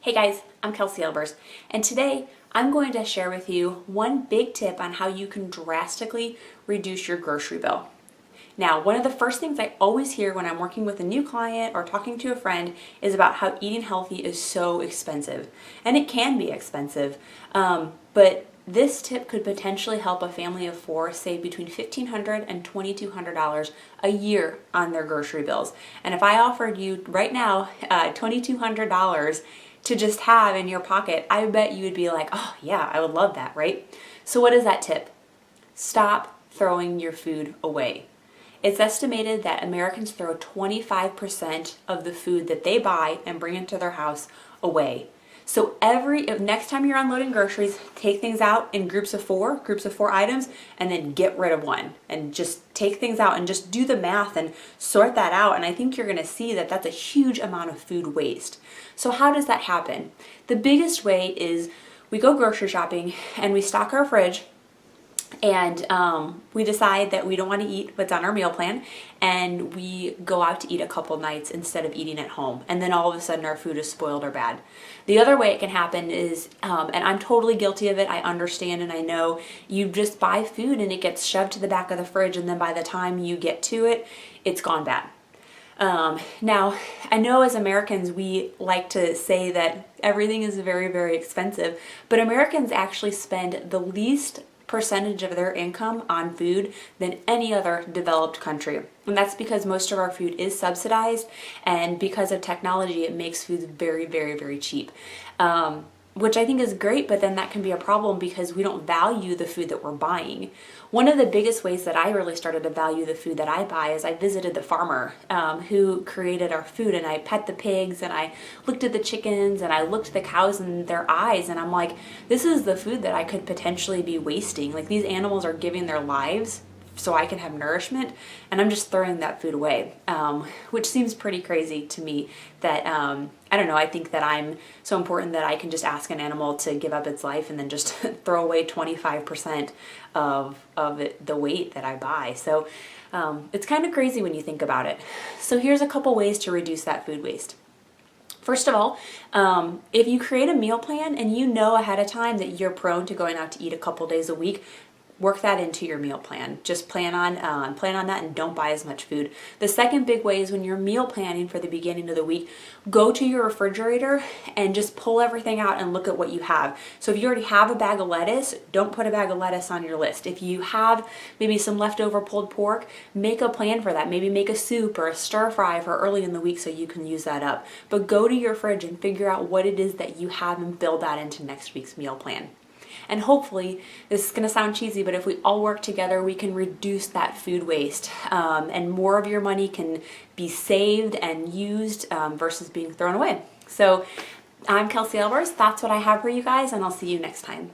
Hey guys, I'm Kelsey Elbers, and today I'm going to share with you one big tip on how you can drastically reduce your grocery bill. Now, one of the first things I always hear when I'm working with a new client or talking to a friend is about how eating healthy is so expensive. And it can be expensive, but this tip could potentially help a family of four save between $1,500 and $2,200 a year on their grocery bills. And if I offered you right now $2,200 to just have in your pocket, I bet you would be like, oh yeah, I would love that, right? So what is that tip? Stop throwing your food away. It's estimated that Americans throw 25% of the food that they buy and bring into their house away. So next time you're unloading groceries, take things out in groups of four items, and then get rid of one. And just take things out and just do the math and sort that out. And I think you're gonna see that that's a huge amount of food waste. So how does that happen? The biggest way is we go grocery shopping and we stock our fridge, and we decide that we don't want to eat what's on our meal plan, and we go out to eat a couple nights instead of eating at home, and then all of a sudden our food is spoiled or bad. The other way it can happen is, and I'm totally guilty of it, I understand and I know, you just buy food and it gets shoved to the back of the fridge, and then by the time you get to it, it's gone bad. Now, I know as Americans we like to say that everything is very, very expensive, but Americans actually spend the least percentage of their income on food than any other developed country. And that's because most of our food is subsidized, and because of technology it makes food very, very, very cheap. Which I think is great, but then that can be a problem because we don't value the food that we're buying. One of the biggest ways that I really started to value the food that I buy is I visited the farmer who created our food, and I pet the pigs, and I looked at the chickens, and I looked at the cows in their eyes, and I'm like, this is the food that I could potentially be wasting. Like, these animals are giving their lives so I can have nourishment, and I'm just throwing that food away, which seems pretty crazy to me that, I don't know, I think that I'm so important that I can just ask an animal to give up its life and then just throw away 25% of the weight that I buy. So it's kind of crazy when you think about it. So here's a couple ways to reduce that food waste. First of all, if you create a meal plan and you know ahead of time that you're prone to going out to eat a couple days a week, work that into your meal plan. Just plan on that and don't buy as much food. The second big way is when you're meal planning for the beginning of the week, go to your refrigerator and just pull everything out and look at what you have. So if you already have a bag of lettuce, don't put a bag of lettuce on your list. If you have maybe some leftover pulled pork, make a plan for that. Maybe make a soup or a stir fry for early in the week so you can use that up. But go to your fridge and figure out what it is that you have and build that into next week's meal plan. And hopefully, this is going to sound cheesy, but if we all work together, we can reduce that food waste, and more of your money can be saved and used versus being thrown away. So I'm Kelsey Elbers. That's what I have for you guys, and I'll see you next time.